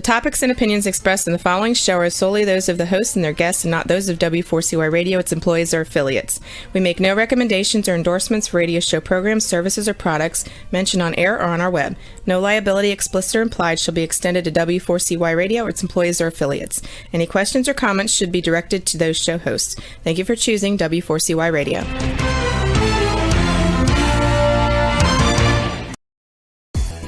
The topics and opinions expressed in the following show are solely those of the host and their guests and not those of W4CY Radio, its employees, or affiliates. We make no recommendations or endorsements for radio show programs, services, or products mentioned on air or on our web. No liability, explicit or implied, shall be extended to W4CY Radio or its employees or affiliates. Any questions or comments should be directed to those show hosts. Thank you for choosing W4CY Radio.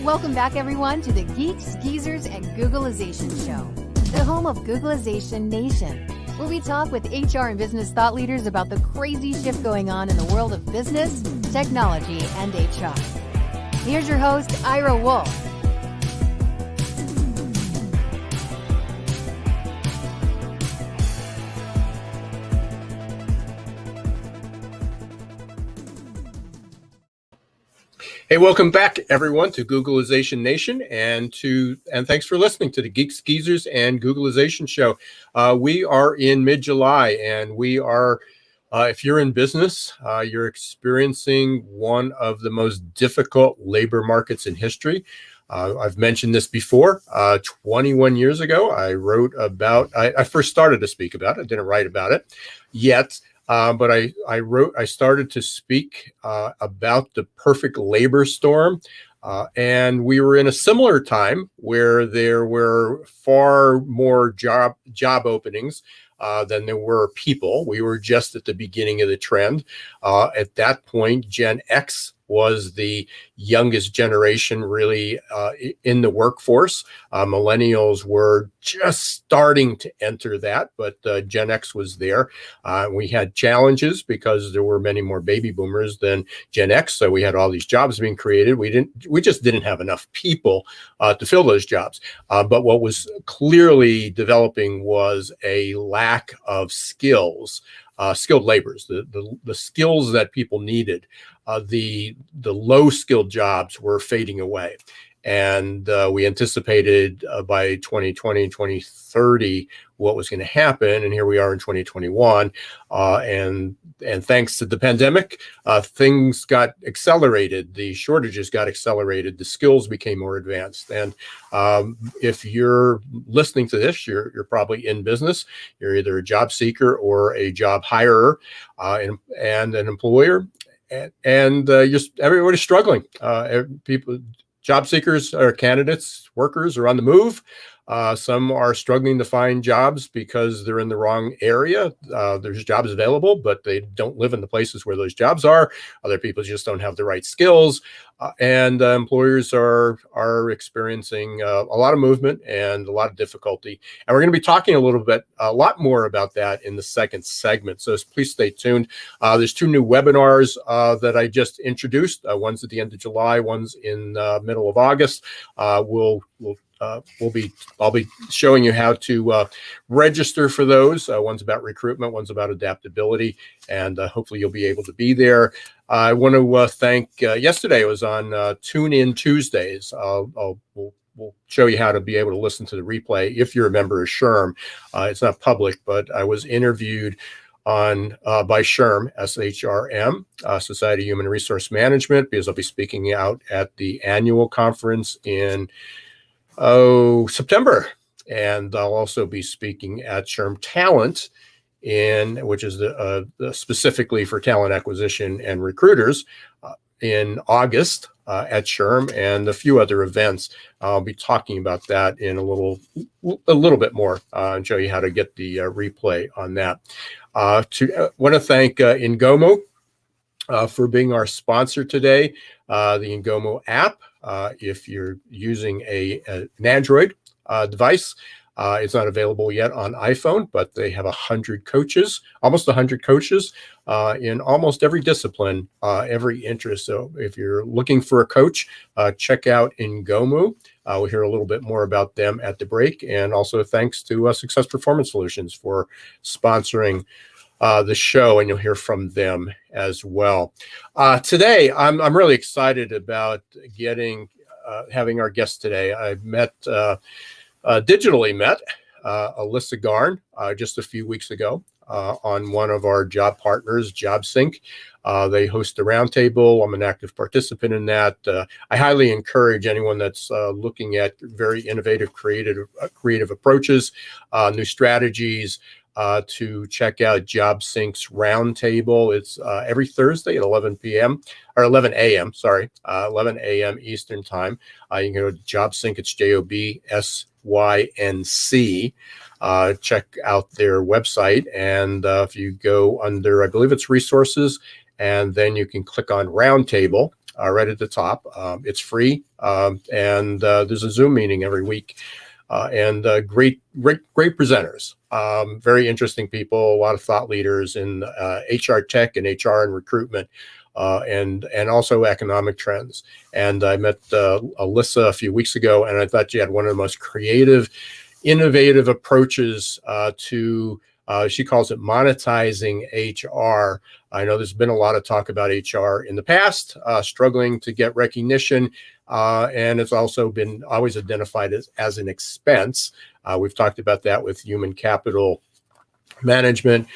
Welcome back, everyone, to the Geeks, Geezers, and Googlization Show, the home of Googlization Nation, where we talk with HR and business thought leaders about the crazy shift going on in the world of business, technology, and HR. Here's your host, Ira Wolf. Hey, welcome back, everyone, to Googlization Nation, and thanks for listening to the Geeks, Geezers, and Googlization Show. We are in mid-July, and we are, if you're in business, you're experiencing one of the most difficult labor markets in history. I've mentioned this before. 21 years ago, I first started to speak about it. I didn't write about it yet. But I started to speak about the perfect labor storm. And we were in a similar time where there were far more job openings than there were people. We were just at the beginning of the trend. At that point, Gen X was the youngest generation really in the workforce. Millennials were just starting to enter that, but Gen X was there. We had challenges because there were many more baby boomers than Gen X, so we had all these jobs being created. We just didn't have enough people to fill those jobs. But what was clearly developing was a lack of skilled laborers, the skills that people needed. The low skilled jobs were fading away. And we anticipated by 2020, 2030, what was going to happen. And here we are in 2021. And thanks to the pandemic, things got accelerated. The shortages got accelerated. The skills became more advanced. And if you're listening to this, you're probably in business. You're either a job seeker or a job hirer and an employer. And everybody's struggling. Job seekers or candidates, workers are on the move. Some are struggling to find jobs because they're in the wrong area. There's jobs available, but they don't live in the places where those jobs are. Other people just don't have the right skills. And employers are experiencing a lot of movement and a lot of difficulty. And we're going to be talking a lot more about that in the second segment. So please stay tuned. There's two new webinars that I just introduced. One's at the end of July, one's in middle of August. I'll be showing you how to register for those. One's about recruitment, one's about adaptability, and hopefully you'll be able to be there. I want to thank, yesterday I was on Tune In Tuesdays. We'll show you how to be able to listen to the replay if you're a member of SHRM. It's not public, but I was interviewed by SHRM, SHRM, Society of Human Resource Management, because I'll be speaking out at the annual conference in September. And I'll also be speaking at SHRM Talent, which is specifically for talent acquisition and recruiters, in August at SHRM, and a few other events. I'll be talking about that in a little bit more and show you how to get the replay on that. Want to thank Ingomo for being our sponsor today. The Ingomo app, if you're using an Android device, it's not available yet on iPhone, but they have almost 100 coaches in almost every discipline, every interest. So if you're looking for a coach, check out Ingomu. We'll hear a little bit more about them at the break. And also thanks to Success Performance Solutions for sponsoring the show, and you'll hear from them as well. Today, I'm really excited about having our guest today. I digitally met Elisa Garn just a few weeks ago on one of our job partners, JobSync. They host a roundtable. I'm an active participant in that. I highly encourage anyone that's looking at very innovative, creative approaches, new strategies, to check out JobSync's roundtable. It's every Thursday at 11 p.m. or 11 a.m. Sorry, 11 a.m. Eastern time. You can go to JobSync. It's JOBSYNC. Check out their website, and if you go under, I believe it's resources, and then you can click on roundtable right at the top. It's free, and there's a Zoom meeting every week. And great presenters, very interesting people, a lot of thought leaders in HR tech and HR and recruitment, and also economic trends. And I met Elisa a few weeks ago, and I thought she had one of the most creative, innovative approaches to, she calls it monetizing HR. I know there's been a lot of talk about HR in the past, struggling to get recognition. And it's also been always identified as an expense. We've talked about that with human capital management,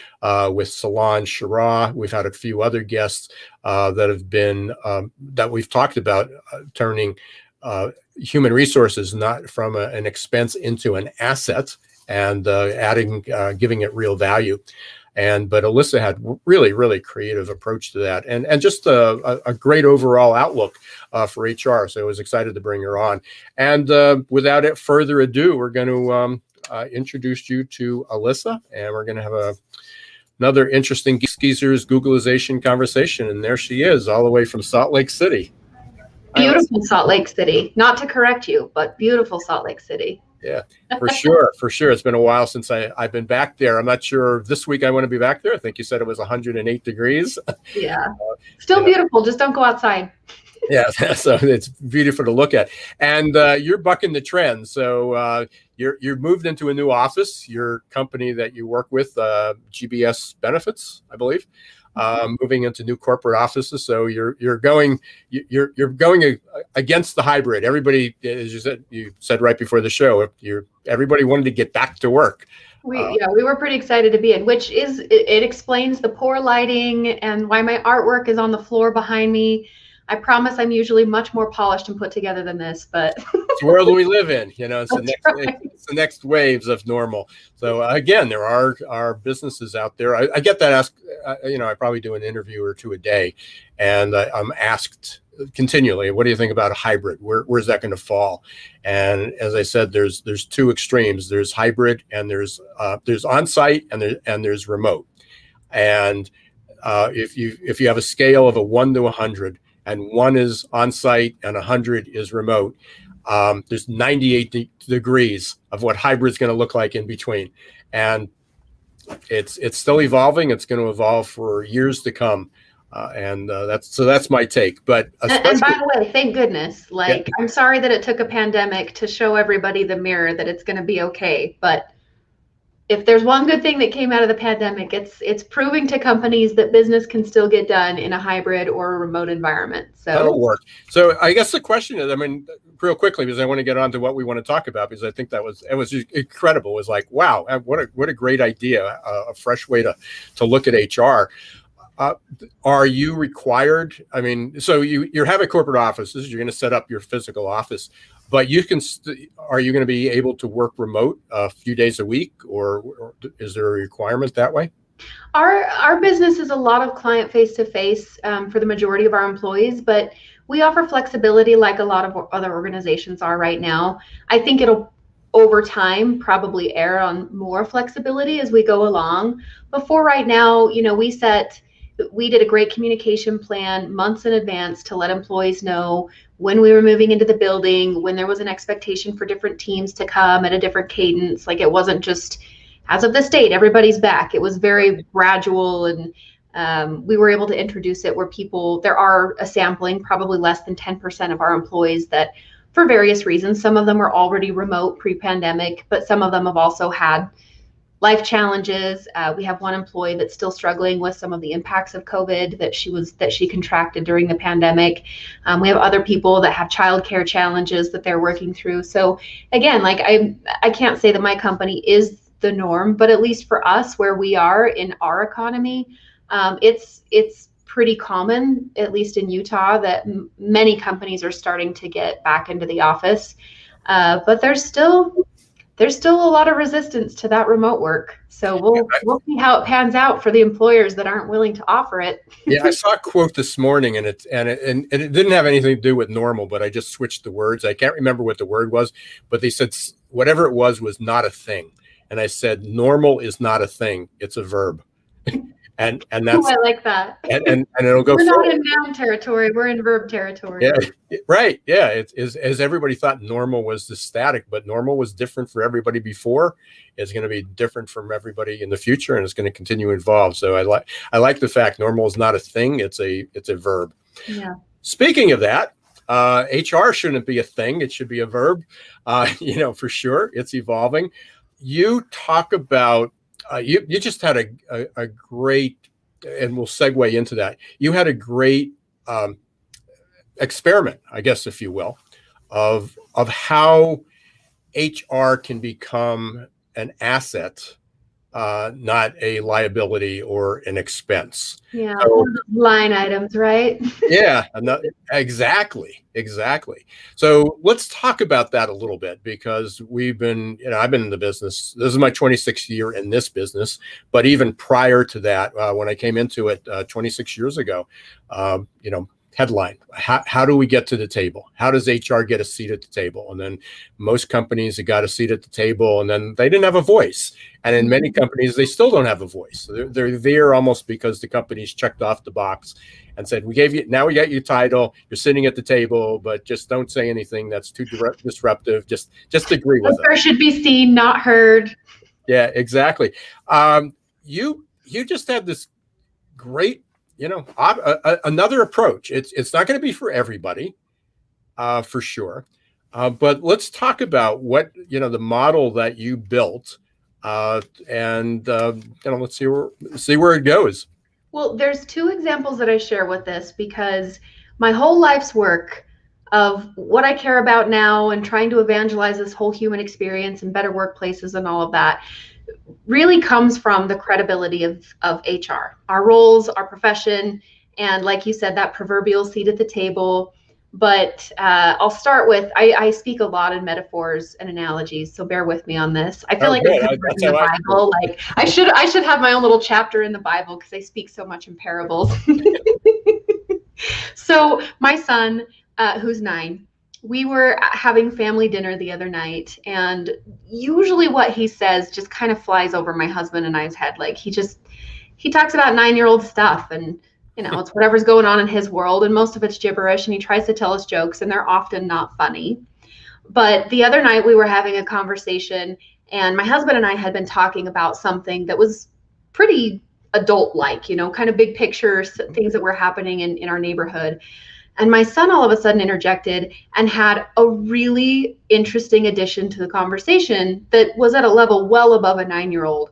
with Solange Shara. We've had a few other guests that have been, that we've talked about turning human resources not from an expense into an asset, and giving it real value. But Elisa had really creative approach to that, and just a great overall outlook for HR. So I was excited to bring her on. And without further ado, we're going to introduce you to Elisa, and we're going to have another interesting Geezers Googlization conversation. And there she is, all the way from Salt Lake City. Beautiful Salt Lake City. Not to correct you, but beautiful Salt Lake City. Yeah, for sure. It's been a while since I've been back there. I'm not sure this week I want to be back there. I think you said it was 108 degrees. Yeah, still beautiful. Just don't go outside. Yeah, so it's beautiful to look at. And you're bucking the trend. So you're moved into a new office. Your company that you work with, GBS Benefits, I believe. Moving into new corporate offices, so you're going against the hybrid. Everybody, as you said right before the show, everybody wanted to get back to work. We were pretty excited to be in, which it explains the poor lighting and why my artwork is on the floor behind me. I promise I'm usually much more polished and put together than this, but it's the world we live in, it's the next waves of normal. So again, there are businesses out there. I get that asked, I probably do an interview or two a day, and I'm asked continually, what do you think about a hybrid? Where's that going to fall? And as I said, there's two extremes. There's hybrid, and there's on-site, and there's remote. And if you have a scale of a 1 to 100, and 1 is on-site and 100 is remote, there's 98 degrees of what hybrid is going to look like in between. And it's still evolving. It's going to evolve for years to come. That's my take. But and by the way, thank goodness. I'm sorry that it took a pandemic to show everybody the mirror that it's going to be okay. But if there's one good thing that came out of the pandemic, it's proving to companies that business can still get done in a hybrid or a remote environment. So that'll work. So I guess the question is, real quickly, because I want to get on to what we want to talk about, because I think it was just incredible. It was like, wow, what a great idea, a fresh way to look at HR. Are you required? So you have a corporate office. You're going to set up your physical office, but you can. Are you going to be able to work remote a few days a week, or is there a requirement that way? Our business is a lot of client face-to-face for the majority of our employees, but we offer flexibility like a lot of other organizations are right now. I think it'll over time probably err on more flexibility as we go along. Before right now, we did a great communication plan months in advance to let employees know when we were moving into the building, when there was an expectation for different teams to come at a different cadence. Like, it wasn't just as of this date, everybody's back. It was very gradual, and we were able to introduce it where there are a sampling, probably less than 10% of our employees that, for various reasons, some of them were already remote pre-pandemic, but some of them have also had life challenges. We have one employee that's still struggling with some of the impacts of COVID that she contracted during the pandemic. We have other people that have childcare challenges that they're working through. So again, I can't say that my company is the norm, but at least for us, where we are in our economy, it's pretty common, at least in Utah, that many companies are starting to get back into the office. But there's still a lot of resistance to that remote work. So we'll see how it pans out for the employers that aren't willing to offer it. Yeah, I saw a quote this morning, and it didn't have anything to do with normal, but I just switched the words. I can't remember what the word was, but they said whatever it was not a thing. And I said, normal is not a thing; it's a verb. And that's I like that. And it'll go. We're not in noun territory; we're in verb territory. Yeah, right. Yeah, it's as everybody thought normal was the static, but normal was different for everybody before. It's going to be different from everybody in the future, and it's going to continue to evolve. So I like the fact normal is not a thing; it's a verb. Yeah. Speaking of that, HR shouldn't be a thing; it should be a verb. For sure, it's evolving. You talk about. You just had a great, and we'll segue into that. You had a great experiment, I guess, if you will, of how HR can become an asset, not a liability or an expense. Yeah, so, line items, right? Yeah, exactly. So let's talk about that a little bit, because I've been in the business. This is my 26th year in this business, but even prior to that, when I came into it 26 years ago, headline, how do we get to the table? How does HR get a seat at the table? And then most companies got a seat at the table, and then they didn't have a voice. And in many companies, they still don't have a voice. So they're there almost because the company's checked off the box and said, now we got your title, you're sitting at the table, but just don't say anything that's too disruptive. Just agree with it. Should be seen, not heard. Yeah, exactly. You just had this great, another approach. It's not going to be for everybody, for sure. But let's talk about what, the model that you built, and let's see where it goes. Well, there's two examples that I share with this, because my whole life's work of what I care about now and trying to evangelize this whole human experience and better workplaces and all of that really comes from the credibility of HR, our roles, our profession, and like you said, that proverbial seat at the table. But I'll start with, I speak a lot in metaphors and analogies, so bear with me on this. I feel like it's in the Bible. Like I should have my own little chapter in the Bible, because I speak so much in parables. So my son, who's 9, we were having family dinner the other night, and usually what he says just kind of flies over my husband and I's head. Like he talks about 9-year-old stuff, and it's whatever's going on in his world, and most of it's gibberish, and he tries to tell us jokes, and they're often not funny. But the other night we were having a conversation, and my husband and I had been talking about something that was pretty adult-like, kind of big picture things that were happening in our neighborhood. And my son all of a sudden interjected and had a really interesting addition to the conversation that was at a level well above a 9-year-old.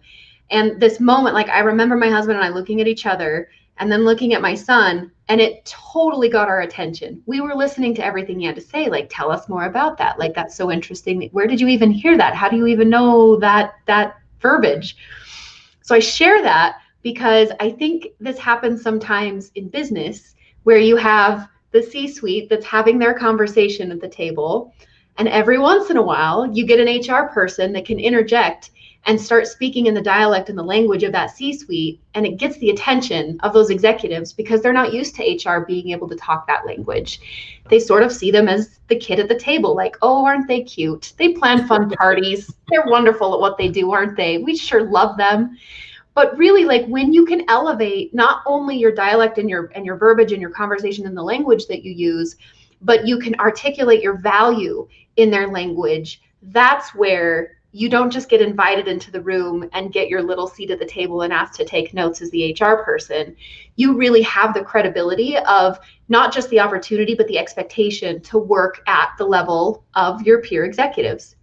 And this moment, like I remember my husband and I looking at each other and then looking at my son, and it totally got our attention. We were listening to everything he had to say, like, tell us more about that. Like, that's so interesting. Where did you even hear that? How do you even know that verbiage? So I share that because I think this happens sometimes in business, where you have the C-suite that's having their conversation at the table, and every once in a while you get an HR person that can interject and start speaking in the dialect and the language of that C-suite, and it gets the attention of those executives because they're not used to HR being able to talk that language. They sort of see them as the kid at the table, like, oh, aren't they cute? They plan fun parties. They're wonderful at what they do, aren't they? We sure love them. But really, like, when you can elevate not only your dialect and your verbiage and your conversation and the language that you use, but you can articulate your value in their language, that's where you don't just get invited into the room and get your little seat at the table and asked to take notes as the HR person. You really have the credibility of not just the opportunity, but the expectation to work at the level of your peer executives.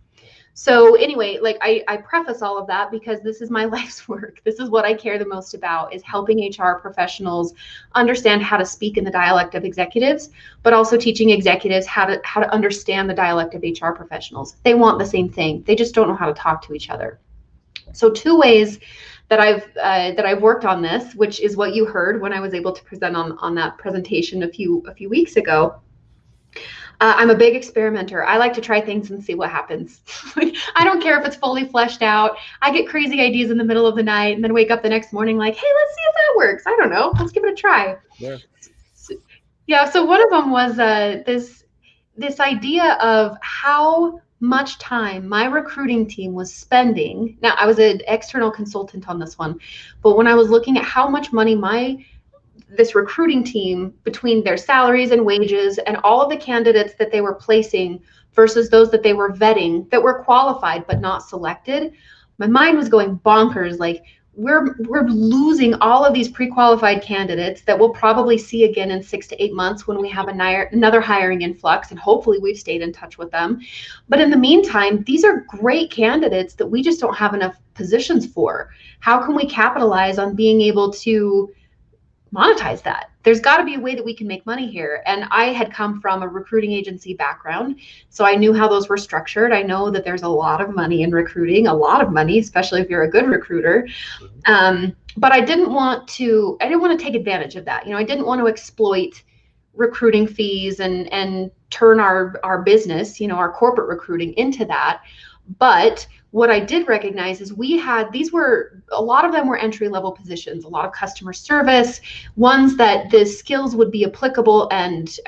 So anyway, like I preface all of that because this is my life's work. This is what I care the most about, is helping HR professionals understand how to speak in the dialect of executives, but also teaching executives how to understand the dialect of HR professionals. They want the same thing. They just don't know how to talk to each other. So 2 ways I've worked on this, which is what you heard when I was able to present on that presentation a few weeks ago. I'm a big experimenter. I like to try things and see what happens. I don't care if it's fully fleshed out. I get crazy ideas in the middle of the night and then wake up the next morning like, hey, let's see if that works. I don't know. Let's give it a try. Yeah. So one of them was this idea of how much time my recruiting team was spending. Now, I was an external consultant on this one, but when I was looking at how much money this recruiting team, between their salaries and wages and all of the candidates that they were placing versus those that they were vetting that were qualified but not selected, my mind was going bonkers. Like, we're losing all of these pre-qualified candidates that we'll probably see again in 6 to 8 months when we have another hiring influx, and hopefully we've stayed in touch with them. But in the meantime, these are great candidates that we just don't have enough positions for. How can we capitalize on being able to monetize that? There's got to be a way that we can make money here. And I had come from a recruiting agency background, so I knew how those were structured. I know that there's a lot of money in recruiting, a lot of money, especially if you're a good recruiter. But I didn't want to take advantage of that. I didn't want to exploit recruiting fees and turn our business, our corporate recruiting into that. But what I did recognize is a lot of them were entry-level positions, a lot of customer service, ones that the skills would be applicable and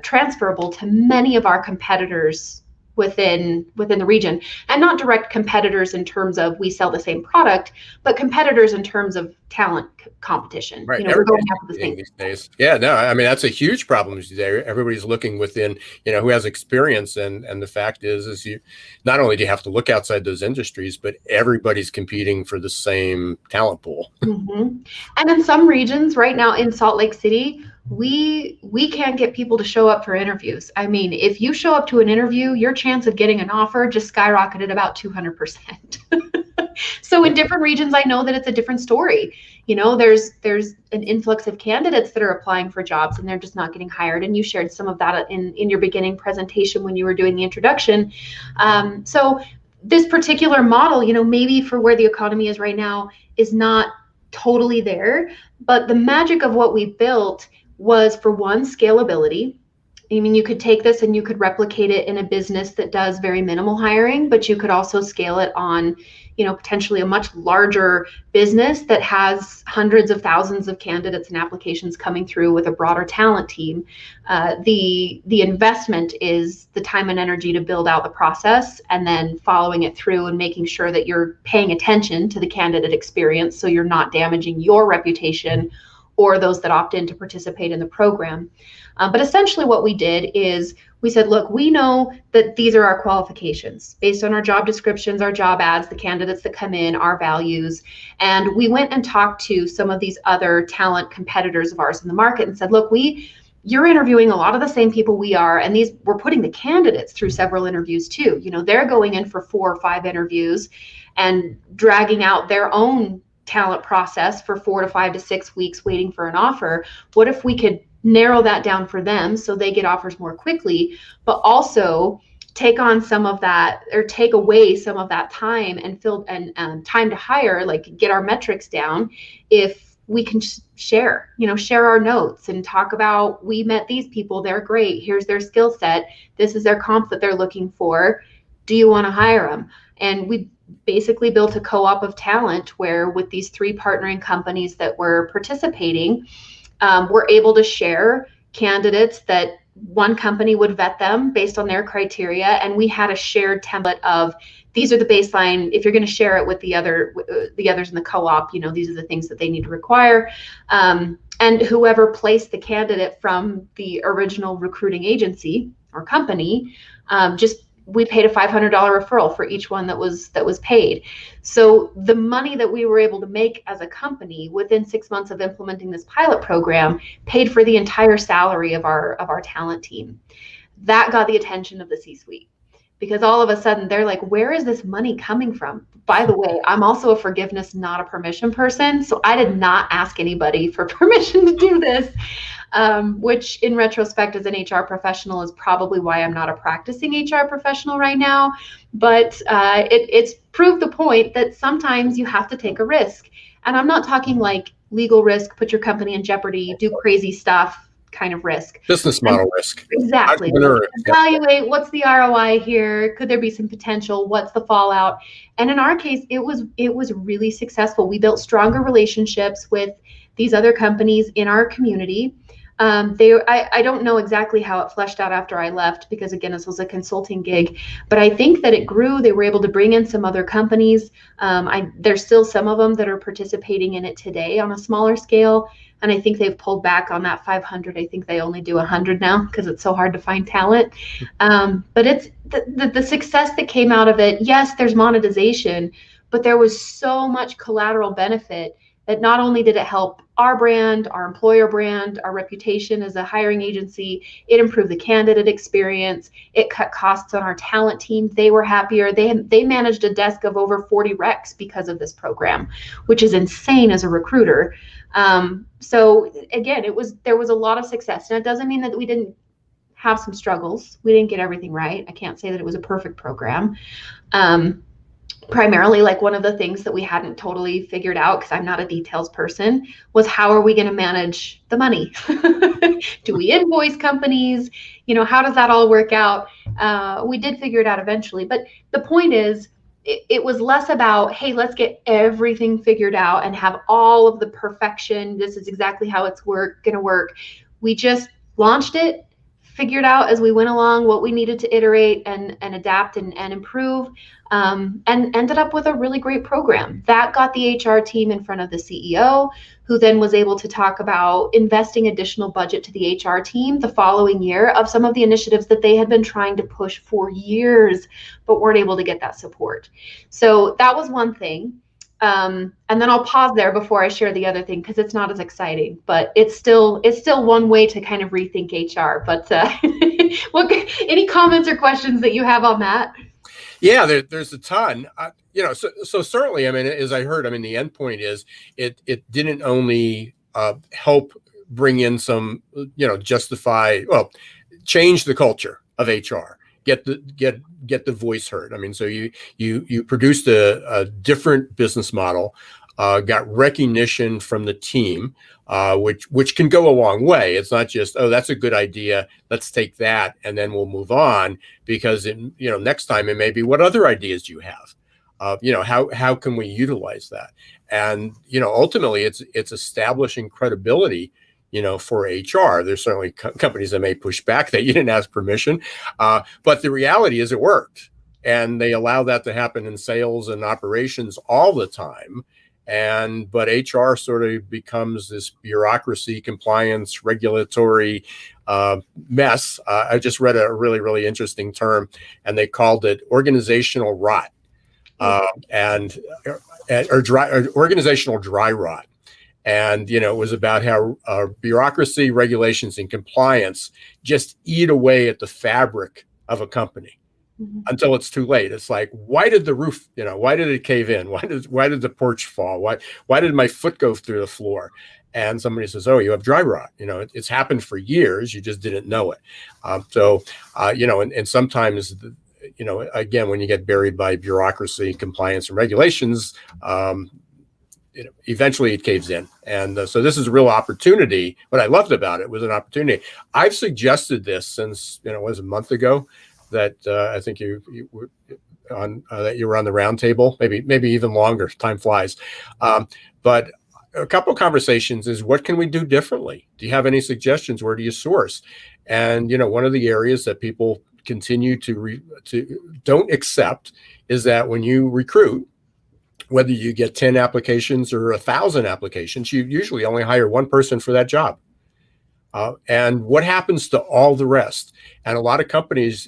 transferable to many of our competitors within the region, and not direct competitors in terms of we sell the same product, but competitors in terms of talent competition. Right. We're going after the same these days. Yeah, no, I mean, that's a huge problem today. Everybody's looking within, who has experience. And the fact is you not only do you have to look outside those industries, but everybody's competing for the same talent pool. Mm-hmm. And in some regions right now in Salt Lake City, we can't get people to show up for interviews. I mean, if you show up to an interview, your chance of getting an offer just skyrocketed about 200%. So in different regions, I know that it's a different story. There's an influx of candidates that are applying for jobs and they're just not getting hired. And you shared some of that in your beginning presentation when you were doing the introduction. So this particular model, maybe for where the economy is right now is not totally there, but the magic of what we built was, for one, scalability. I mean, you could take this and you could replicate it in a business that does very minimal hiring, but you could also scale it on, potentially a much larger business that has hundreds of thousands of candidates and applications coming through with a broader talent team. The investment is the time and energy to build out the process and then following it through and making sure that you're paying attention to the candidate experience so you're not damaging your reputation or those that opt in to participate in the program. But essentially what we did is we said, look, we know that these are our qualifications based on our job descriptions, our job ads, the candidates that come in, our values. And we went and talked to some of these other talent competitors of ours in the market and said, look, you're interviewing a lot of the same people we are, and we're putting the candidates through several interviews too. They're going in for 4 or 5 interviews and dragging out their own talent process for 4 to 5 to 6 weeks waiting for an offer. What if we could narrow that down for them so they get offers more quickly, but also take on some of that, or take away some of that time and time to hire, like get our metrics down if we can share our notes and talk about, we met these people, they're great, here's their skill set, this is their comp that they're looking for, do you want to hire them? And we basically built a co-op of talent where, with these 3 partnering companies that were participating, we're able to share candidates that one company would vet them based on their criteria, and we had a shared template of, these are the baseline, if you're going to share it with the others in the co-op, these are the things that they need to require. And whoever placed the candidate from the original recruiting agency or company, we paid a $500 referral for each one that was paid. So the money that we were able to make as a company within 6 months of implementing this pilot program paid for the entire salary of our talent team. That got the attention of the C-suite, because all of a sudden they're like, where is this money coming from? By the way, I'm also a forgiveness, not a permission person. So I did not ask anybody for permission to do this. Which in retrospect as an HR professional is probably why I'm not a practicing HR professional right now. But it's proved the point that sometimes you have to take a risk. And I'm not talking like legal risk, put your company in jeopardy, do crazy stuff kind of risk. Business model risk. Exactly. Evaluate what's the ROI here. Could there be some potential? What's the fallout? And in our case, it was really successful. We built stronger relationships with these other companies in our community. I don't know exactly how it fleshed out after I left, because again, this was a consulting gig, but I think that it grew. They were able to bring in some other companies. There's still some of them that are participating in it today on a smaller scale. And I think they've pulled back on that 500. I think they only do 100 now because it's so hard to find talent. But it's the success that came out of it. Yes, there's monetization, but there was so much collateral benefit that not only did it help our brand, our employer brand, our reputation as a hiring agency, it improved the candidate experience. It cut costs on our talent team. They were happier. They managed a desk of over 40 recs because of this program, which is insane as a recruiter. So again, there was a lot of success. And it doesn't mean that we didn't have some struggles. We didn't get everything right. I can't say that it was a perfect program. Primarily, like one of the things that we hadn't totally figured out, because I'm not a details person, was how are we going to manage the money? Do we invoice companies? How does that all work out? We did figure it out eventually. But the point is, it was less about, hey, let's get everything figured out and have all of the perfection. This is exactly how it's going to work. We just launched it, figured out as we went along what we needed to iterate and adapt and improve, and ended up with a really great program that got the HR team in front of the CEO, who then was able to talk about investing additional budget to the HR team the following year of some of the initiatives that they had been trying to push for years, but weren't able to get that support. So that was one thing. And then I'll pause there before I share the other thing, because it's not as exciting, but it's still one way to kind of rethink HR. But any comments or questions that you have on that? Yeah, there's a ton. So certainly, I mean, as I heard, I mean, the end point is it didn't only help bring in some, change the culture of HR. Get the voice heard. I mean, so you produced a different business model, got recognition from the team, which can go a long way. It's not just, oh, that's a good idea, let's take that and then we'll move on, because next time it may be, what other ideas do you have? How can we utilize that? And ultimately it's establishing credibility for HR. There's certainly companies that may push back that you didn't ask permission, but the reality is it worked, and they allow that to happen in sales and operations all the time. But HR sort of becomes this bureaucracy, compliance, regulatory mess. I just read a really, really interesting term, and they called it organizational rot, or organizational dry rot. And, it was about how bureaucracy, regulations, and compliance just eat away at the fabric of a company until it's too late. It's like, why did the roof, why did it cave in? Why did the porch fall? Why did my foot go through the floor? And somebody says, oh, you have dry rot. It's happened for years. You just didn't know it. And sometimes, again, when you get buried by bureaucracy, compliance, and regulations, eventually it caves in. And so this is a real opportunity. What I loved about it was an opportunity. I've suggested this since, it was a month ago, that I think you were on that you were on the round table, maybe even longer. Time flies. But a couple of conversations is, what can we do differently? Do you have any suggestions? Where do you source? And one of the areas that people continue to don't accept is that when you recruit, whether you get 10 applications or 1,000 applications, you usually only hire one person for that job. And what happens to all the rest? And a lot of companies,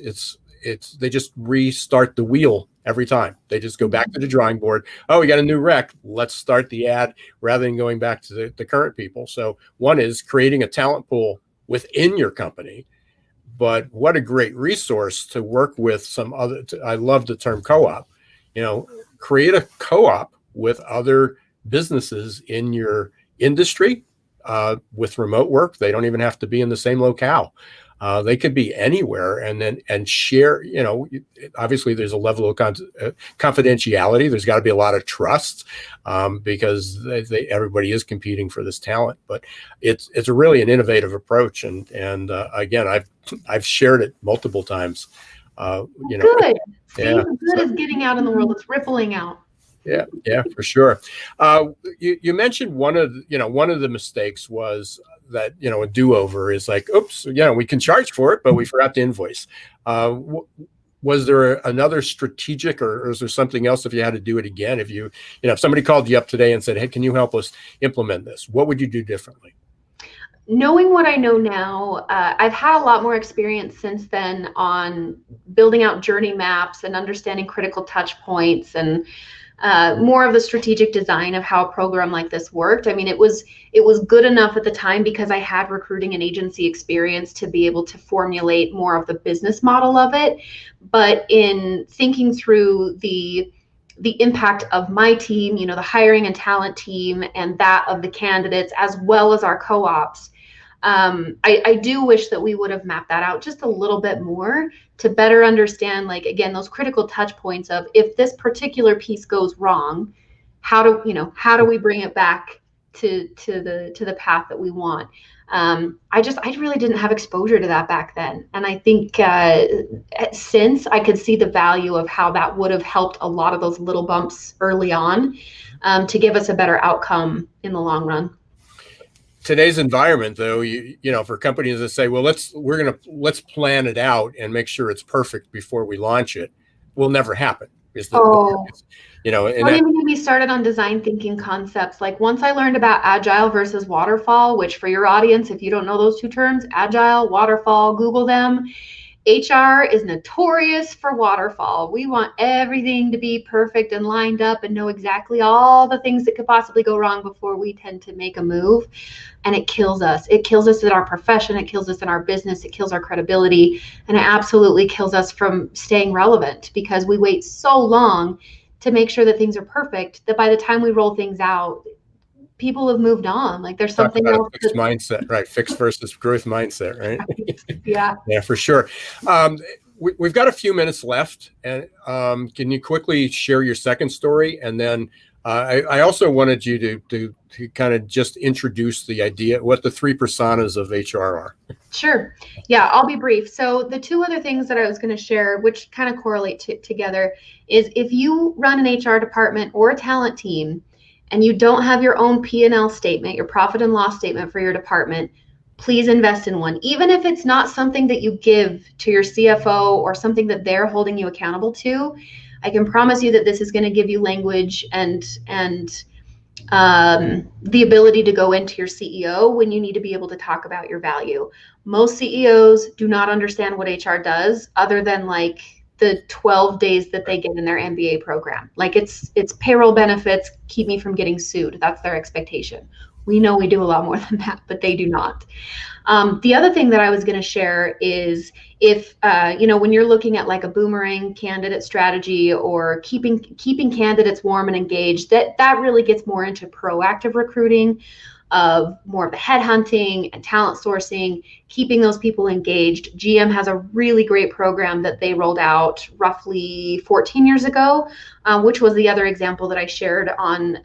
they just restart the wheel every time. They just go back to the drawing board. Oh, we got a new rec. Let's start the ad, rather than going back to the current people. So one is creating a talent pool within your company. But what a great resource to work with some other, I love the term co-op, create a co-op with other businesses in your industry with remote work. They don't even have to be in the same locale. They could be anywhere, and share. Obviously there's a level of confidentiality. There's got to be a lot of trust, because everybody is competing for this talent. But it's really an innovative approach, and again, I've shared it multiple times. Good. Yeah, Good is getting out in the world. It's rippling out. Yeah, for sure. You mentioned one of the mistakes was that, a do-over is like, oops, we can charge for it, but we forgot to invoice. Was there another strategic, or is there something else if you had to do it again? If somebody called you up today and said, hey, can you help us implement this? What would you do differently? Knowing what I know now, I've had a lot more experience since then on building out journey maps and understanding critical touch points, and more of the strategic design of how a program like this worked. I mean, it was good enough at the time because I had recruiting and agency experience to be able to formulate more of the business model of it. But in thinking through the impact of my team, the hiring and talent team, and that of the candidates, as well as our co-ops, I do wish that we would have mapped that out just a little bit more to better understand, like, again, those critical touch points of, if this particular piece goes wrong, how do we bring it back to the path that we want? I really didn't have exposure to that back then. And I think since I could see the value of how that would have helped a lot of those little bumps early on, to give us a better outcome in the long run. Today's environment, though, for companies that say, well, let's plan it out and make sure it's perfect before we launch it, will never happen. Don't even get me started on design thinking concepts. Like, once I learned about agile versus waterfall, which, for your audience, if you don't know those two terms, agile, waterfall, Google them. HR is notorious for waterfall. We want everything to be perfect and lined up and know exactly all the things that could possibly go wrong before we tend to make a move. And it kills us. It kills us in our profession. It kills us in our business. It kills our credibility. And it absolutely kills us from staying relevant, because we wait so long to make sure that things are perfect that by the time we roll things out, people have moved on. Like, there's something else. Fixed mindset, right? Fixed versus growth mindset, right? Yeah. Yeah, for sure. We've got a few minutes left, and can you quickly share your second story? And then I also wanted you to kind of just introduce the idea, what the three personas of HR are. Sure. Yeah, I'll be brief. So the two other things that I was going to share, which kind of correlate together, is if you run an HR department or a talent team and you don't have your own P&L statement, your profit and loss statement for your department, please invest in one. Even if it's not something that you give to your CFO or something that they're holding you accountable to, I can promise you that this is going to give you language and the ability to go into your CEO when you need to be able to talk about your value. Most CEOs do not understand what HR does, other than like the 12 days that they get in their MBA program. Like, it's payroll benefits, keep me from getting sued. That's their expectation. We know we do a lot more than that, but they do not. The other thing that I was going to share is, if when you're looking at like a boomerang candidate strategy, or keeping candidates warm and engaged, that really gets more into proactive recruiting, of more of the headhunting and talent sourcing, keeping those people engaged. GM has a really great program that they rolled out roughly 14 years ago, which was the other example that I shared on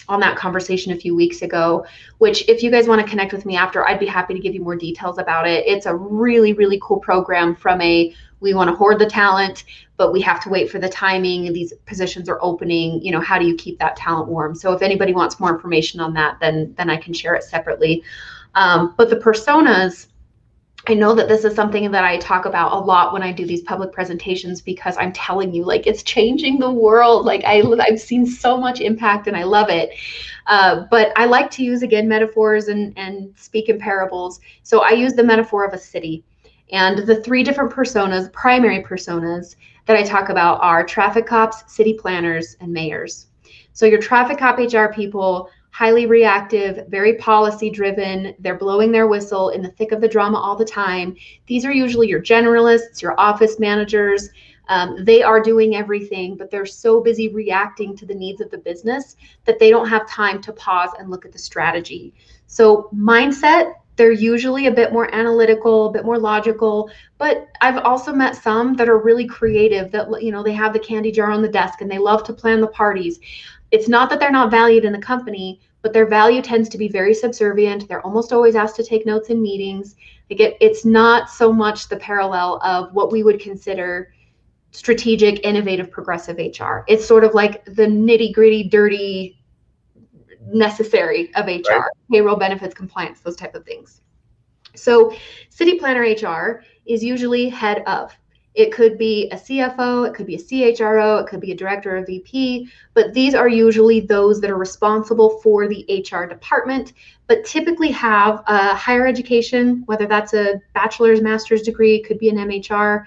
that conversation a few weeks ago, which, if you guys want to connect with me after, I'd be happy to give you more details about it. It's a really, really cool program from we want to hoard the talent, but we have to wait for the timing. These positions are opening, how do you keep that talent warm? So if anybody wants more information on that, then I can share it separately. But the personas, I know that this is something that I talk about a lot when I do these public presentations, because I'm telling you, like, it's changing the world. Like, I've seen so much impact and I love it. But I like to use, again, metaphors and speak in parables. So I use the metaphor of a city. And the three different personas, primary personas that I talk about, are traffic cops, city planners, and mayors. So your traffic cop HR people, highly reactive, very policy driven. They're blowing their whistle in the thick of the drama all the time. These are usually your generalists, your office managers. They are doing everything, but they're so busy reacting to the needs of the business that they don't have time to pause and look at the strategy. So mindset They're usually a bit more analytical, a bit more logical, but I've also met some that are really creative, that, you know, they have the candy jar on the desk and they love to plan the parties. It's not that they're not valued in the company, but their value tends to be very subservient. They're almost always asked to take notes in meetings. It's not so much the parallel of what we would consider strategic, innovative, progressive HR. It's sort of like the nitty gritty, dirty, necessary of HR, right? Payroll, benefits, compliance, those type of things. So city planner HR is usually head of. It could be a CFO, it could be a CHRO, it could be a director or VP, but these are usually those that are responsible for the HR department, but typically have a higher education, whether that's a bachelor's, master's degree, could be an MHR.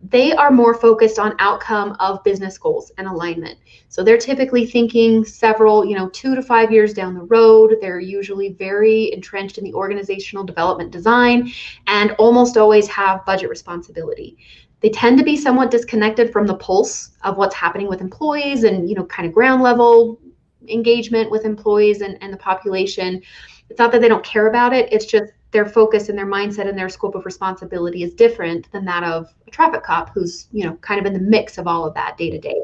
They are more focused on outcome of business goals and alignment. So they're typically thinking several, 2 to 5 years down the road. They're usually very entrenched in the organizational development design and almost always have budget responsibility. They tend to be somewhat disconnected from the pulse of what's happening with employees and, kind of ground level engagement with employees and the population. It's not that they don't care about it. It's just their focus and their mindset and their scope of responsibility is different than that of a traffic cop who's, kind of in the mix of all of that day to day.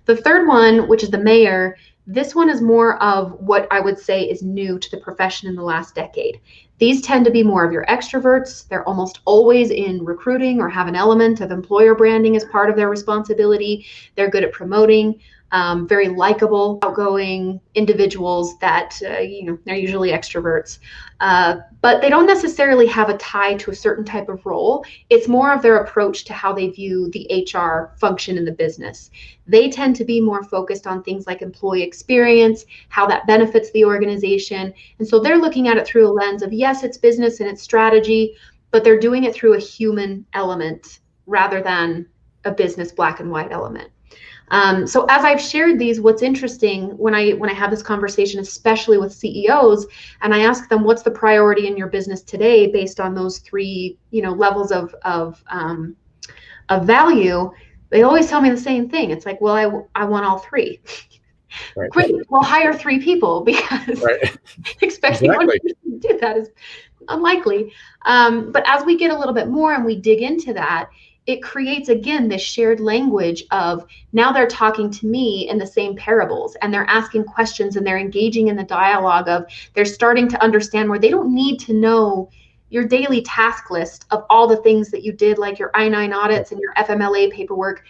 The third one, which is the mayor, this one is more of what I would say is new to the profession in the last decade. These tend to be more of your extroverts. They're almost always in recruiting or have an element of employer branding as part of their responsibility. They're good at promoting. Very likable, outgoing individuals that, they're usually extroverts. But they don't necessarily have a tie to a certain type of role. It's more of their approach to how they view the HR function in the business. They tend to be more focused on things like employee experience, how that benefits the organization. And so they're looking at it through a lens of, yes, it's business and it's strategy, but they're doing it through a human element rather than a business black and white element. So as I've shared these, what's interesting when I have this conversation, especially with CEOs, and I ask them, what's the priority in your business today based on those three, levels of value, they always tell me the same thing. It's like, well, I want all three. Right. Great. Well, hire 3 people because expecting one person to do that is unlikely. But as we get a little bit more and we dig into that, it creates, again, this shared language of now they're talking to me in the same parables and they're asking questions and they're engaging in the dialogue of they're starting to understand where they don't need to know your daily task list of all the things that you did, like your I-9 audits and your FMLA paperwork.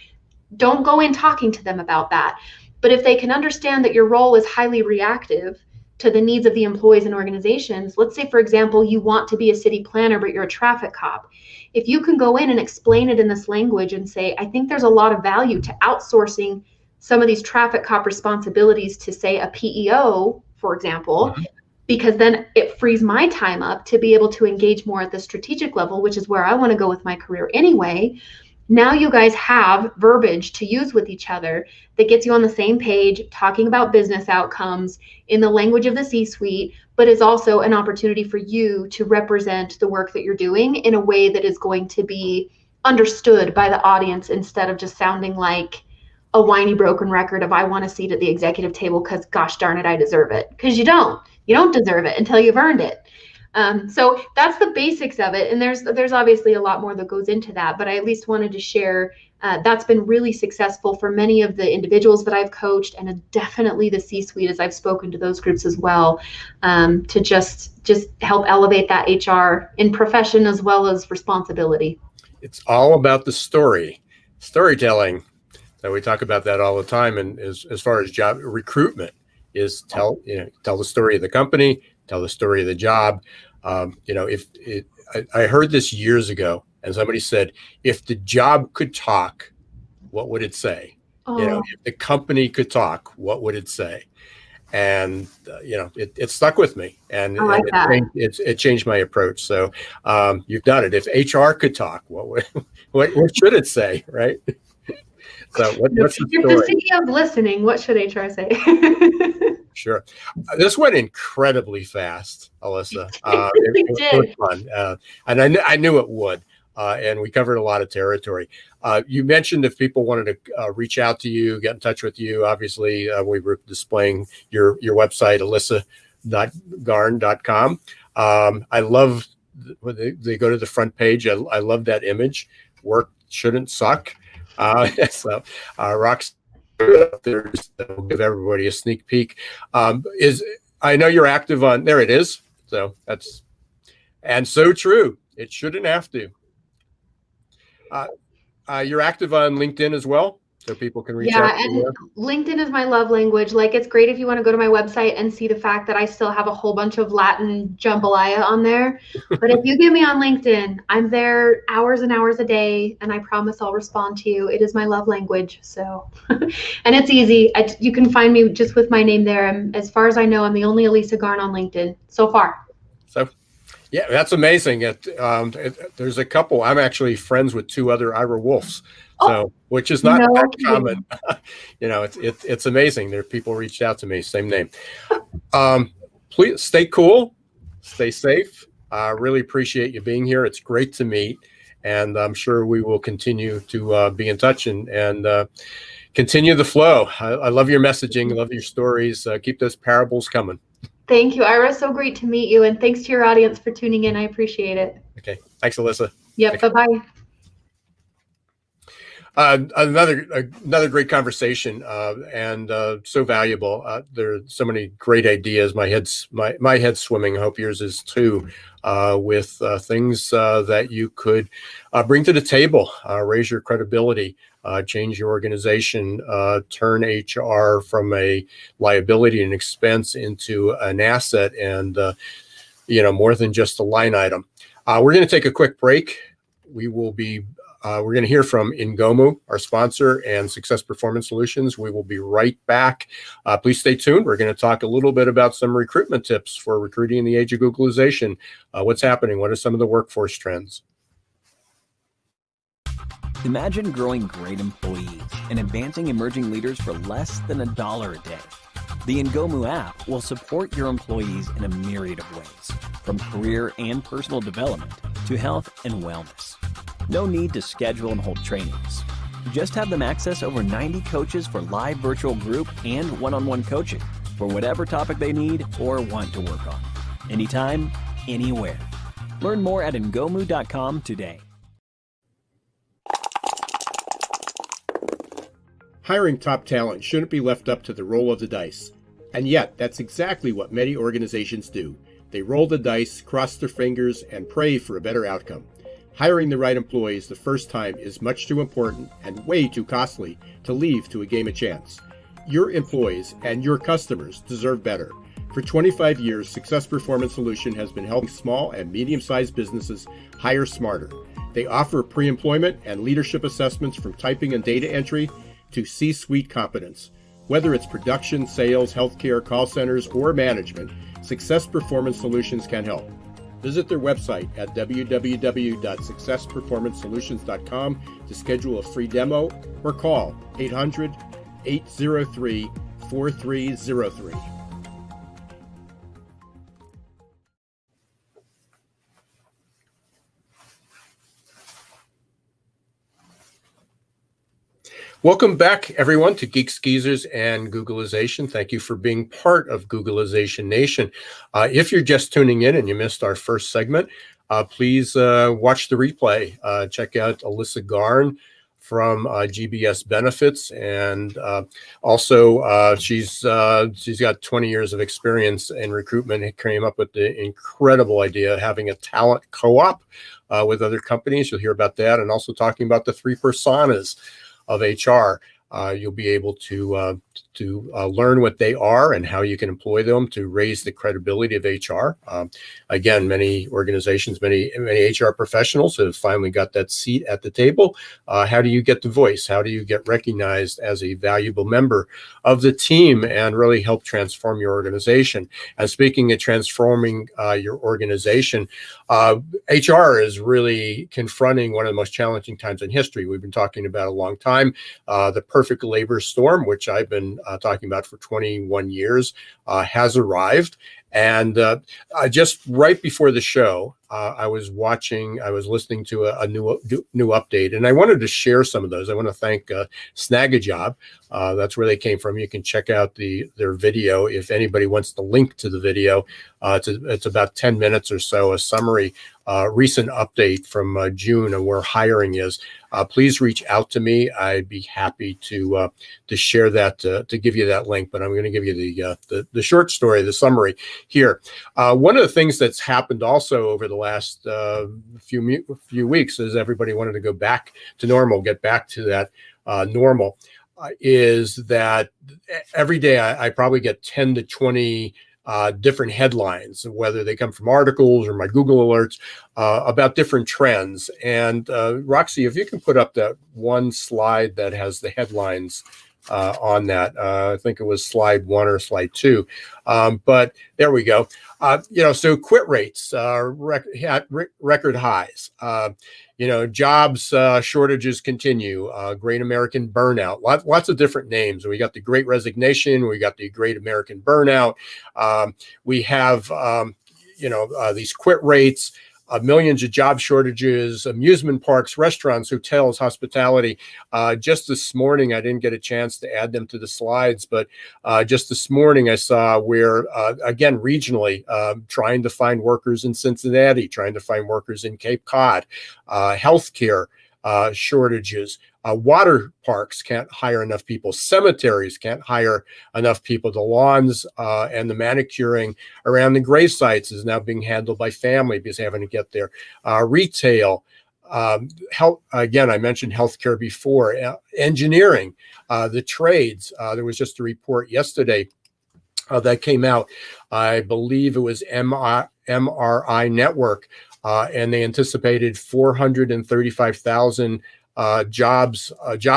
Don't go in talking to them about that. But if they can understand that your role is highly reactive to the needs of the employees and organizations, let's say, for example, you want to be a city planner, but you're a traffic cop. If you can go in and explain it in this language and say, I think there's a lot of value to outsourcing some of these traffic cop responsibilities to, say, a PEO, for example, because then it frees my time up to be able to engage more at the strategic level, which is where I want to go with my career anyway. Now you guys have verbiage to use with each other that gets you on the same page, talking about business outcomes in the language of the C-suite, but is also an opportunity for you to represent the work that you're doing in a way that is going to be understood by the audience instead of just sounding like a whiny broken record of I want a seat at the executive table because gosh darn it, I deserve it. Because you don't deserve it until you've earned it. So that's the basics of it. And there's obviously a lot more that goes into that, but I at least wanted to share that's been really successful for many of the individuals that I've coached, and definitely the C-suite as I've spoken to those groups as well, to just help elevate that HR in profession as well as responsibility. It's all about the storytelling. So we talk about that all the time. And as far as job recruitment is tell the story of the company, tell the story of the job. I heard this years ago, and somebody said, if the job could talk, what would it say? If the company could talk, what would it say? And it stuck with me, and it changed my approach. So you've done it. If HR could talk, what should it say, right? So what's the story? If the CEO is listening, what should HR say? Sure. This went incredibly fast, Elisa. It was fun. And I knew it would. And we covered a lot of territory. You mentioned if people wanted to reach out to you, get in touch with you, obviously we were displaying your website, elisa.garn.com. I love when they go to the front page. I love that image. Work shouldn't suck. So Rox there, will give everybody a sneak peek. I know you're active on there. It is. So that's and so true. It shouldn't have to. You're active on LinkedIn as well, so people can reach out. Yeah, and LinkedIn is my love language. Like, it's great if you want to go to my website and see the fact that I still have a whole bunch of Latin jambalaya on there. But if you get me on LinkedIn, I'm there hours and hours a day, and I promise I'll respond to you. It is my love language. So, and it's easy. You can find me just with my name there. As far as I know, I'm the only Elisa Garn on LinkedIn so far. So. Yeah, that's amazing. There's a couple. I'm actually friends with 2 other Ira Wolfs, so which is not that common. It's amazing. There, people reached out to me, same name. Please stay cool, stay safe. Really appreciate you being here. It's great to meet, and I'm sure we will continue to be in touch and continue the flow. I love your messaging. I love your stories. Keep those parables coming. Thank you, Ira. So great to meet you. And thanks to your audience for tuning in. I appreciate it. Okay. Thanks, Elisa. Yep. Bye-bye. Another great conversation and so valuable. There are so many great ideas. My head's swimming. I hope yours is too. With things that you could bring to the table, raise your credibility, change your organization, turn HR from a liability and expense into an asset and more than just a line item. We're going to take a quick break. We're going to hear from Ngomu, our sponsor, and Success Performance Solutions. We will be right back. Please stay tuned. We're going to talk a little bit about some recruitment tips for recruiting in the age of Googlization. What's happening? What are some of the workforce trends? Imagine growing great employees and advancing emerging leaders for less than $1 a day. The Ngomu app will support your employees in a myriad of ways, from career and personal development to health and wellness. No need to schedule and hold trainings. Just have them access over 90 coaches for live virtual group and one-on-one coaching for whatever topic they need or want to work on. Anytime, anywhere. Learn more at ngomu.com today. Hiring top talent shouldn't be left up to the roll of the dice. And yet, that's exactly what many organizations do. They roll the dice, cross their fingers, and pray for a better outcome. Hiring the right employees the first time is much too important and way too costly to leave to a game of chance. Your employees and your customers deserve better. For 25 years, Success Performance Solution has been helping small and medium-sized businesses hire smarter. They offer pre-employment and leadership assessments from typing and data entry to C-suite competence. Whether it's production, sales, healthcare, call centers, or management, Success Performance Solutions can help. Visit their website at www.successperformancesolutions.com to schedule a free demo or call 800-803-4303. Welcome back, everyone, to Geeks, Geezers, and Googlization. Thank you for being part of Googlization Nation. If you're just tuning in and you missed our first segment, please watch the replay. Check out Elisa Garn from GBS Benefits, and also she's got 20 years of experience in recruitment. It came up with the incredible idea of having a talent co-op with other companies. You'll hear about that, and also talking about the 3 personas of HR. You'll be able to learn what they are and how you can employ them to raise the credibility of HR. Again, many organizations, many HR professionals have finally got that seat at the table. How do you get the voice? How do you get recognized as a valuable member of the team and really help transform your organization? And speaking of transforming your organization, HR is really confronting one of the most challenging times in history. We've been talking about a long time, the perfect labor storm, which I've been talking about for 21 years, has arrived. And just right before the show, I was listening to a new update, and I wanted to share some of those. I want to thank Snagajob. That's where they came from. You can check out their video if anybody wants to link to the video. It's about 10 minutes or so, a summary, recent update from June of where hiring is. Please reach out to me. I'd be happy to share that, to give you that link, but I'm going to give you the short story, the summary here. One of the things that's happened also over the last few weeks is everybody wanted to go back to normal, get back to that normal, is that every day I probably get 10 to 20 different headlines, whether they come from articles or my Google alerts, about different trends. And Roxy, if you can put up that one slide that has the headlines on that. I think it was slide 1 or slide 2. But there we go. So quit rates at record highs. Jobs shortages continue. Great American burnout. Lots of different names. We got the Great Resignation. We got the Great American Burnout. We have these quit rates. Millions of job shortages, amusement parks, restaurants, hotels, hospitality. Just this morning, I didn't get a chance to add them to the slides, but just this morning I saw where, again, regionally, trying to find workers in Cincinnati, trying to find workers in Cape Cod, healthcare shortages. Water parks can't hire enough people. Cemeteries can't hire enough people. The lawns and the manicuring around the grave sites is now being handled by family because they having to get there. Retail, health. Again, I mentioned healthcare before. Engineering, the trades. There was just a report yesterday that came out. I believe it was MRI Network, and they anticipated 435,000 job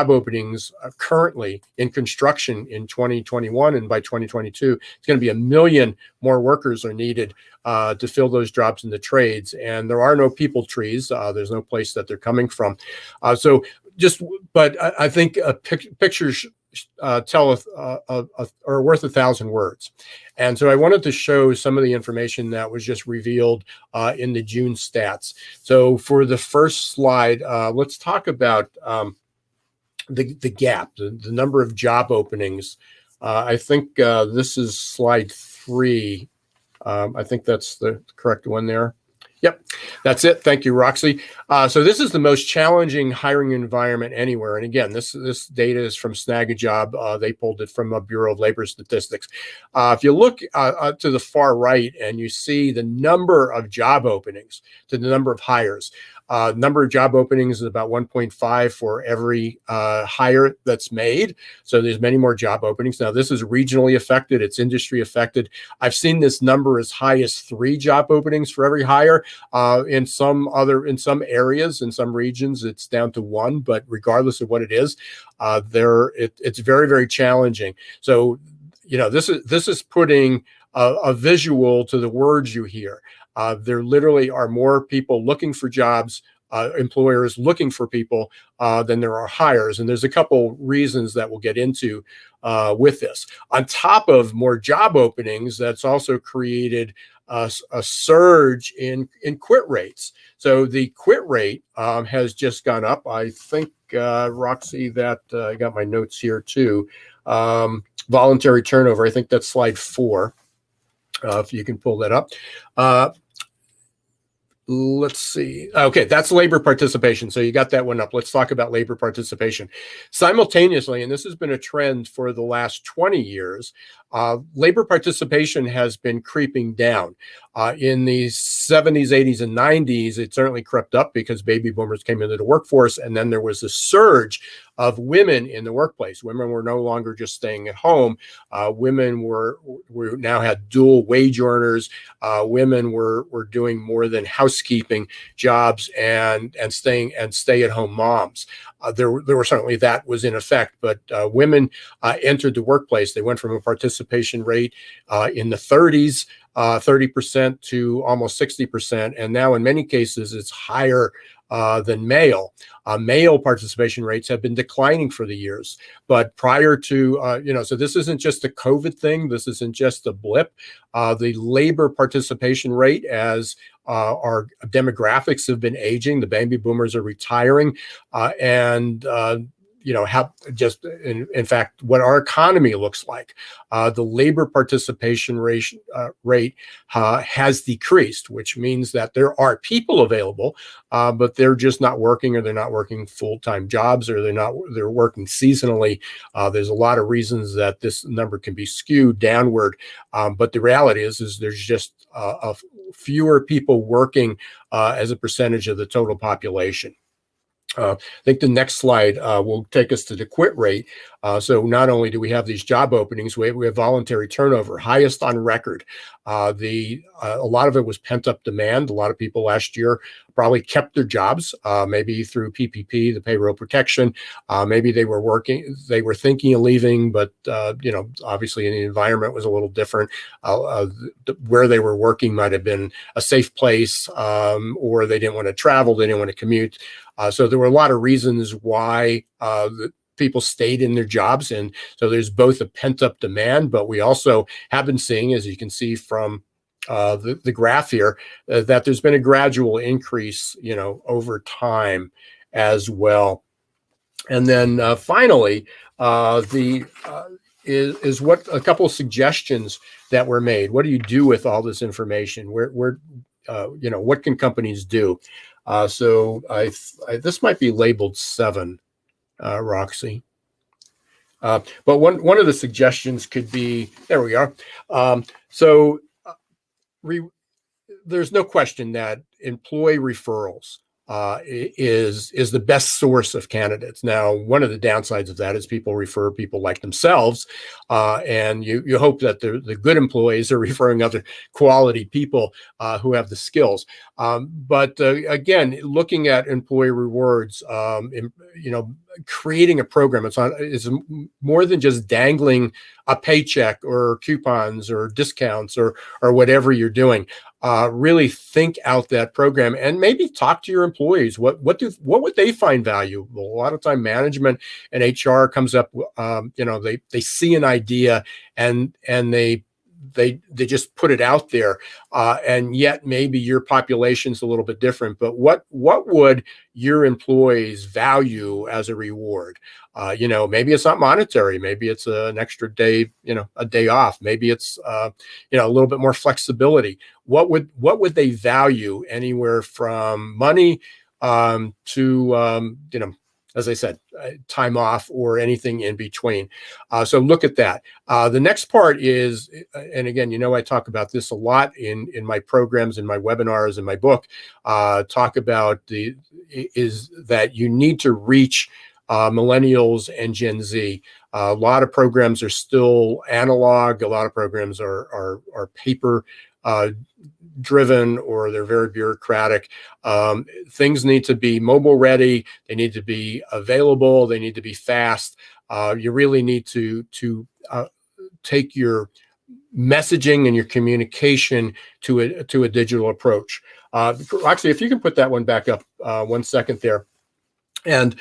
openings currently in construction in 2021, and by 2022 it's going to be 1 million more workers are needed to fill those jobs in the trades, and there are no people trees. There's no place that they're coming from. But I think pictures tell are worth 1,000 words. And so I wanted to show some of the information that was just revealed in the June stats. So for the first slide, let's talk about the gap, the number of job openings. I think this is slide 3. I think that's the correct one there. Yep, that's it. Thank you, Roxy. So this is the most challenging hiring environment anywhere. And again, this data is from Snagajob. They pulled it from a Bureau of Labor Statistics. If you look to the far right and you see the number of job openings to the number of hires, number of job openings is about 1.5 for every hire that's made. So there's many more job openings. Now, this is regionally affected. It's industry affected. I've seen this number as high as 3 job openings for every hire. In some areas, in some regions, it's down to 1. But regardless of what it is, it's very, very challenging. So, this is putting a visual to the words you hear. There literally are more people looking for jobs, employers looking for people than there are hires. And there's a couple reasons that we'll get into with this. On top of more job openings, that's also created a surge in quit rates. So the quit rate has just gone up. I think, Roxy, that I got my notes here too. Voluntary turnover, I think that's slide 4. If you can pull that up. Let's see. Okay, that's labor participation. So you got that one up. Let's talk about labor participation. Simultaneously, and this has been a trend for the last 20 years, labor participation has been creeping down. In the 70s, 80s, and 90s, it certainly crept up because baby boomers came into the workforce, and then there was a surge of women in the workplace. Women were no longer just staying at home. Women were now had dual wage earners. Women were doing more than housekeeping jobs and stay-at-home moms. There were certainly that was in effect, but women entered the workplace. They went from a participation rate in the 30s, 30% to almost 60%, and now in many cases it's higher than male. Male participation rates have been declining for the years, but prior to, so this isn't just a COVID thing. This isn't just a blip. The labor participation rate as our demographics have been aging. The baby boomers are retiring, and how just in fact what our economy looks like. The labor participation rate has decreased, which means that there are people available, but they're just not working, or they're not working full-time jobs, or they're working seasonally. There's a lot of reasons that this number can be skewed downward, but the reality is there's just fewer people working as a percentage of the total population. I think the next slide will take us to the quit rate. So not only do we have these job openings, we have voluntary turnover, highest on record. A lot of it was pent up demand. A lot of people last year probably kept their jobs, maybe through PPP, the payroll protection. Maybe they were thinking of leaving, but obviously the environment was a little different. Where they were working might have been a safe place, or they didn't want to travel, they didn't want to commute. So there were a lot of reasons why people stayed in their jobs. And so there's both a pent-up demand, but we also have been seeing, as you can see from the graph here, that there's been a gradual increase, over time as well. And then finally, is what a couple of suggestions that were made. What do you do with all this information? What can companies do? So this might be labeled 7, Roxy. But one of the suggestions could be, there we are. There's no question that employee referrals is the best source of candidates. Now, one of the downsides of that is people refer people like themselves, and you hope that the good employees are referring other quality people who have the skills. But again, looking at employee rewards, creating a program, is more than just dangling a paycheck or coupons or discounts or whatever you're doing. Really think out that program and maybe talk to your employees. What would they find valuable? A lot of time management and HR comes up, they see an idea and they just put it out there, and yet maybe your population's a little bit different. But what would your employees value as a reward? Maybe it's not monetary. Maybe it's an extra day, a day off. Maybe it's a little bit more flexibility. What would they value? Anywhere from money to as I said, time off or anything in between. So look at that. The next part is, and again, I talk about this a lot in my programs, in my webinars, in my book, talk about is that you need to reach millennials and Gen Z. A lot of programs are still analog. A lot of programs are paper driven, or they're very bureaucratic. Things need to be mobile ready. They need to be available. They need to be fast. You really need to take your messaging and your communication to a digital approach. Actually, if you can put that one back up 1 second there. And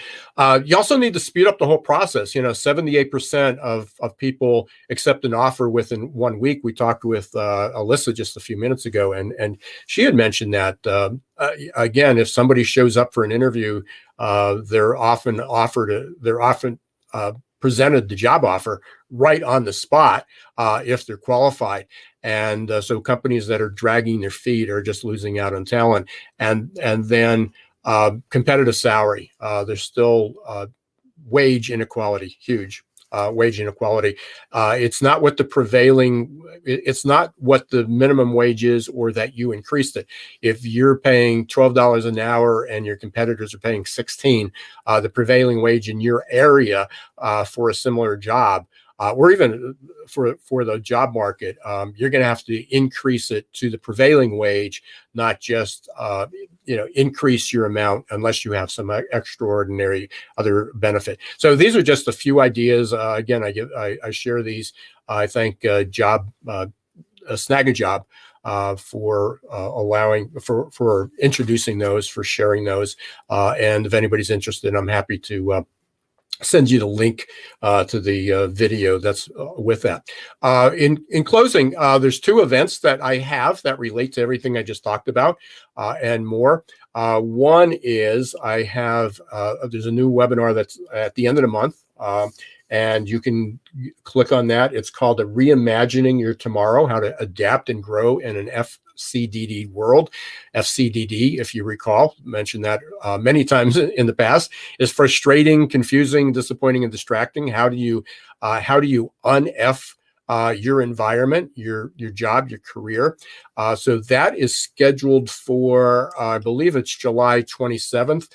you also need to speed up the whole process. 78% of people accept an offer within 1 week. We talked with Elisa just a few minutes ago, and she had mentioned that, again, if somebody shows up for an interview, they're often presented the job offer right on the spot if they're qualified. And so companies that are dragging their feet are just losing out on talent. And then competitive salary. There's still wage inequality, huge wage inequality. It's not what the minimum wage is, or that you increased it. If you're paying $12 an hour and your competitors are paying $16, the prevailing wage in your area for a similar job, or even for the job market, you're going to have to increase it to the prevailing wage, not just increase your amount unless you have some extraordinary other benefit. So these are just a few ideas. Again, I share these. I thank Snag a Job for introducing those, for sharing those. And if anybody's interested, I'm happy to send you the link to the video that's with that. In closing, there's two events that I have that relate to everything I just talked about and more. One is I have there's a new webinar that's at the end of the month, and you can click on that. It's called the Reimagining Your Tomorrow: How to Adapt and Grow in an FCDD World. FCDD, if you recall, mentioned that many times in the past, is frustrating, confusing, disappointing, and distracting. How do you un-F your environment, your job, your career? So that is scheduled for, I believe it's July 27th.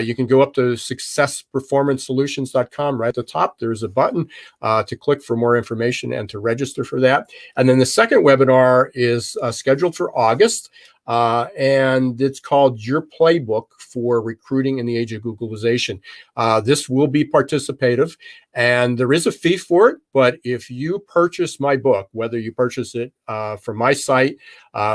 You can go up to successperformancesolutions.com. Right at the top, there's a button to click for more information and to register for that. And then the second webinar is scheduled for August. And it's called Your Playbook for Recruiting in the Age of Googlization. This will be participative, and there is a fee for it. But if you purchase my book, whether you purchase it from my site,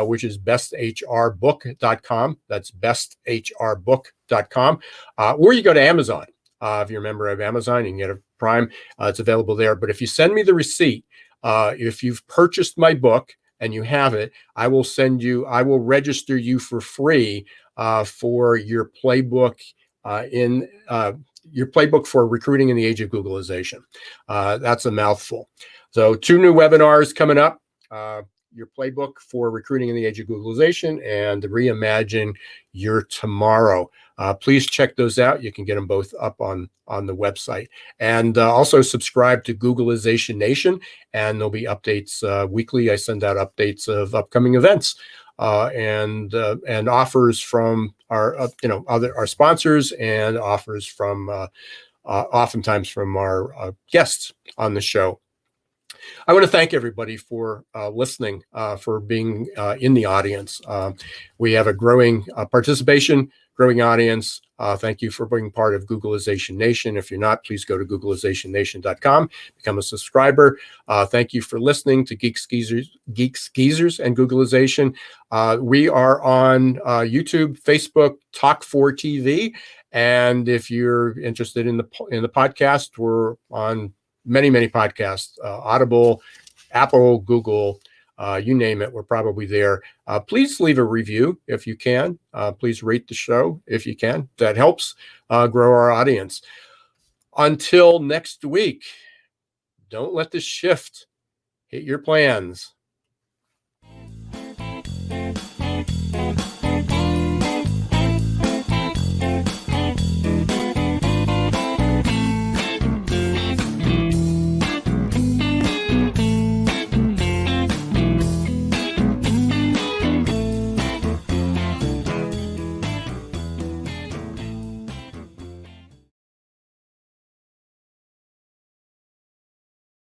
which is besthrbook.com, that's besthrbook.com, or you go to Amazon. If you're a member of Amazon, you can get a Prime. It's available there. But if you send me the receipt, if you've purchased my book, and you have it, I will register you for free for your playbook your playbook for recruiting in the age of Googlization. That's a mouthful. So 2 new webinars coming up, your playbook for recruiting in the age of Googlization and Reimagine Your Tomorrow. Please check those out. You can get them both up on the website. And also subscribe to Googlization Nation, and there'll be updates weekly. I send out updates of upcoming events and offers from our our sponsors, and offers from oftentimes from our guests on the show. I want to thank everybody for listening, for being in the audience. We have a growing participation, growing audience. Thank you for being part of Googlization Nation. If you're not, please go to googlizationnation.com, become a subscriber. Thank you for listening to Geeks, Geezers, and Googlization. We are on YouTube, Facebook, Talk4TV, and if you're interested in the podcast, we're on many podcasts, Audible, Apple, Google, you name it, we're probably there. Please leave a review if you can. Please rate the show if you can. That helps grow our audience. Until next week, don't let the shift hit your plans.